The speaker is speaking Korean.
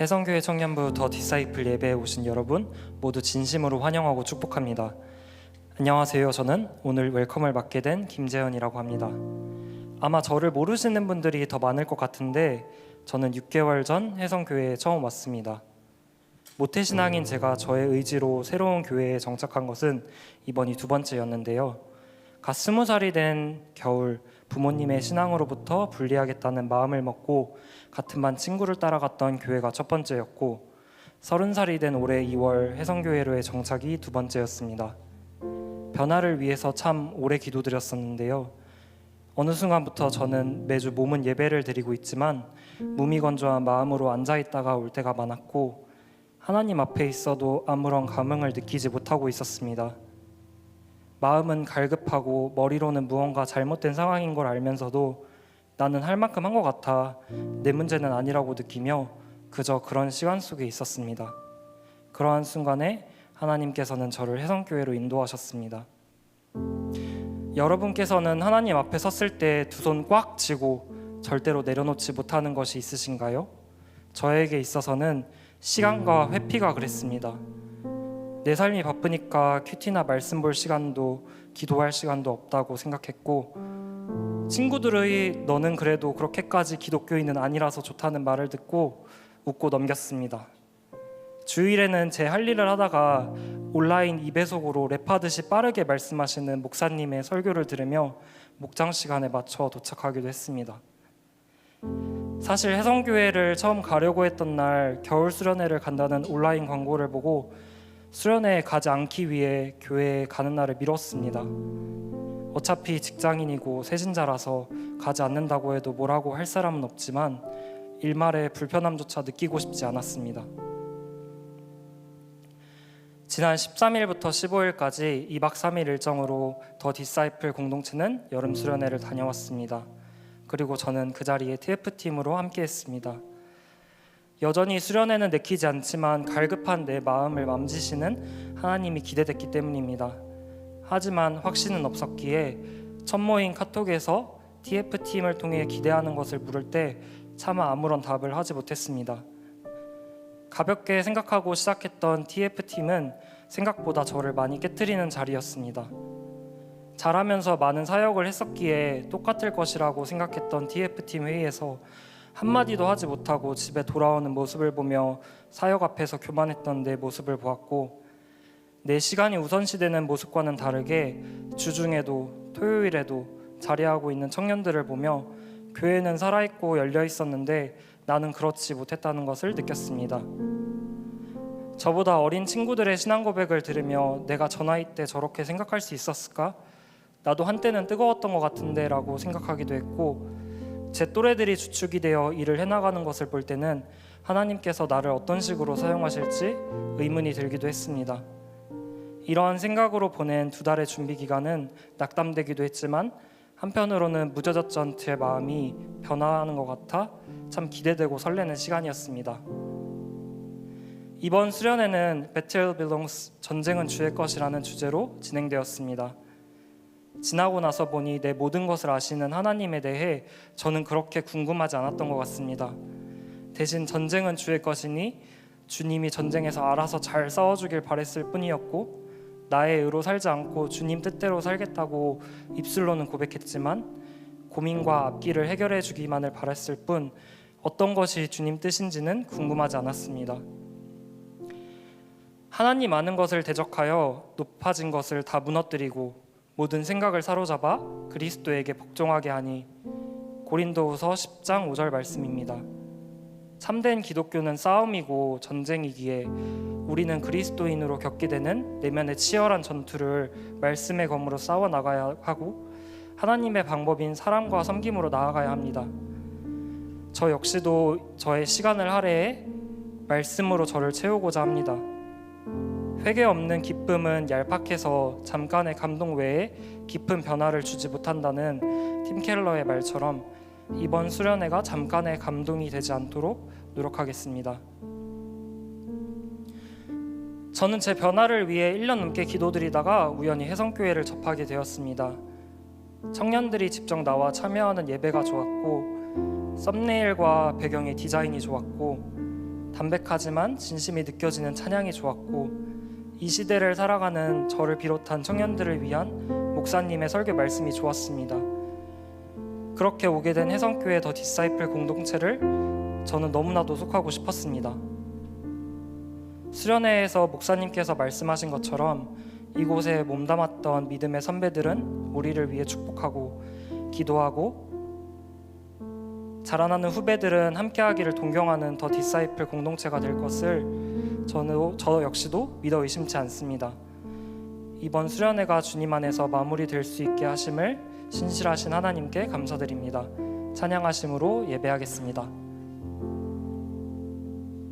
해성교회 청년부 더 디사이플 예배에 오신 여러분 모두 진심으로 환영하고 축복합니다. 안녕하세요. 저는 오늘 웰컴을 맡게 된 김재현이라고 합니다. 아마 저를 모르시는 분들이 더 많을 것 같은데 저는 6개월 전 해성교회에 처음 왔습니다. 모태신앙인 제가 저의 의지로 새로운 교회에 정착한 것은 이번이 두 번째였는데요. 갓 20살이 된 겨울 부모님의 신앙으로부터 분리하겠다는 마음을 먹고 같은 반 친구를 따라갔던 교회가 첫 번째였고 30살이 된 올해 2월 해성교회로의 정착이 두 번째였습니다. 변화를 위해서 참 오래 기도드렸었는데요. 어느 순간부터 저는 매주 몸은 예배를 드리고 있지만 무미건조한 마음으로 앉아있다가 올 때가 많았고 하나님 앞에 있어도 아무런 감흥을 느끼지 못하고 있었습니다. 마음은 갈급하고 머리로는 무언가 잘못된 상황인 걸 알면서도 나는 할 만큼 한 것 같아 내 문제는 아니라고 느끼며 그저 그런 시간 속에 있었습니다. 그러한 순간에 하나님께서는 저를 해성교회로 인도하셨습니다. 여러분께서는 하나님 앞에 섰을 때 두 손 꽉 쥐고 절대로 내려놓지 못하는 것이 있으신가요? 저에게 있어서는 시간과 회피가 그랬습니다. 내 삶이 바쁘니까 큐티나 말씀 볼 시간도 기도할 시간도 없다고 생각했고 친구들의 너는 그래도 그렇게까지 기독교인은 아니라서 좋다는 말을 듣고 웃고 넘겼습니다. 주일에는 제 할 일을 하다가 온라인 2배속으로 랩하듯이 빠르게 말씀하시는 목사님의 설교를 들으며 목장 시간에 맞춰 도착하기도 했습니다. 사실 해성교회를 처음 가려고 했던 날 겨울 수련회를 간다는 온라인 광고를 보고 수련회에 가지 않기 위해 교회에 가는 날을 미뤘습니다. 어차피 직장인이고 세신자라서 가지 않는다고 해도 뭐라고 할 사람은 없지만 일말의 불편함조차 느끼고 싶지 않았습니다. 지난 13일부터 15일까지 2박 3일 일정으로 더 디사이플 공동체는 여름 수련회를 다녀왔습니다. 그리고 저는 그 자리에 TF팀으로 함께했습니다. 여전히 수련회는 내키지 않지만 갈급한 내 마음을 만지시는 하나님이 기대됐기 때문입니다. 하지만 확신은 없었기에 첫 모임 카톡에서 TF팀을 통해 기대하는 것을 물을 때 차마 아무런 답을 하지 못했습니다. 가볍게 생각하고 시작했던 TF팀은 생각보다 저를 많이 깨트리는 자리였습니다. 잘하면서 많은 사역을 했었기에 똑같을 것이라고 생각했던 TF팀 회의에서 한마디도 하지 못하고 집에 돌아오는 모습을 보며 사역 앞에서 교만했던 내 모습을 보았고 내 시간이 우선시되는 모습과는 다르게 주중에도 토요일에도 자리하고 있는 청년들을 보며 교회는 살아있고 열려있었는데 나는 그렇지 못했다는 것을 느꼈습니다. 저보다 어린 친구들의 신앙 고백을 들으며 내가 저 나이 때 저렇게 생각할 수 있었을까? 나도 한때는 뜨거웠던 것 같은데 라고 생각하기도 했고 제 또래들이 주축이 되어 일을 해나가는 것을 볼 때는 하나님께서 나를 어떤 식으로 사용하실지 의문이 들기도 했습니다. 이러한 생각으로 보낸 두 달의 준비 기간은 낙담되기도 했지만 한편으로는 무뎌졌던 제 마음이 변화하는 것 같아 참 기대되고 설레는 시간이었습니다. 이번 수련회는 Battle Belongs, 전쟁은 주의 것이라는 주제로 진행되었습니다. 지나고 나서 보니 내 모든 것을 아시는 하나님에 대해 저는 그렇게 궁금하지 않았던 것 같습니다. 대신 전쟁은 주의 것이니 주님이 전쟁에서 알아서 잘 싸워주길 바랬을 뿐이었고 나의 의로 살지 않고 주님 뜻대로 살겠다고 입술로는 고백했지만 고민과 앞길을 해결해 주기만을 바랬을 뿐 어떤 것이 주님 뜻인지는 궁금하지 않았습니다. 하나님 아는 것을 대적하여 높아진 것을 다 무너뜨리고 모든 생각을 사로잡아 그리스도에게 복종하게 하니 고린도후서 10장 5절 말씀입니다. 참된 기독교는 싸움이고 전쟁이기에 우리는 그리스도인으로 겪게 되는 내면의 치열한 전투를 말씀의 검으로 싸워나가야 하고 하나님의 방법인 사랑과 섬김으로 나아가야 합니다. 저 역시도 저의 시간을 할애해 말씀으로 저를 채우고자 합니다. 회개 없는 기쁨은 얄팍해서 잠깐의 감동 외에 깊은 변화를 주지 못한다는 팀 켈러의 말처럼 이번 수련회가 잠깐의 감동이 되지 않도록 노력하겠습니다. 저는 제 변화를 위해 1년 넘게 기도드리다가 우연히 해성교회를 접하게 되었습니다. 청년들이 직접 나와 참여하는 예배가 좋았고 썸네일과 배경의 디자인이 좋았고 담백하지만 진심이 느껴지는 찬양이 좋았고, 이 시대를 살아가는 저를 비롯한 청년들을 위한 목사님의 설교 말씀이 좋았습니다. 그렇게 오게 된 해성교회 더 디사이플 공동체를 저는 너무나도 속하고 싶었습니다. 수련회에서 목사님께서 말씀하신 것처럼 이곳에 몸담았던 믿음의 선배들은 우리를 위해 축복하고 기도하고, 자라나는 후배들은 함께하기를 동경하는 더 디사이플 공동체가 될 것을 저 역시도 믿어 의심치 않습니다. 이번 수련회가 주님 안에서 마무리될 수 있게 하심을 신실하신 하나님께 감사드립니다. 찬양하심으로 예배하겠습니다.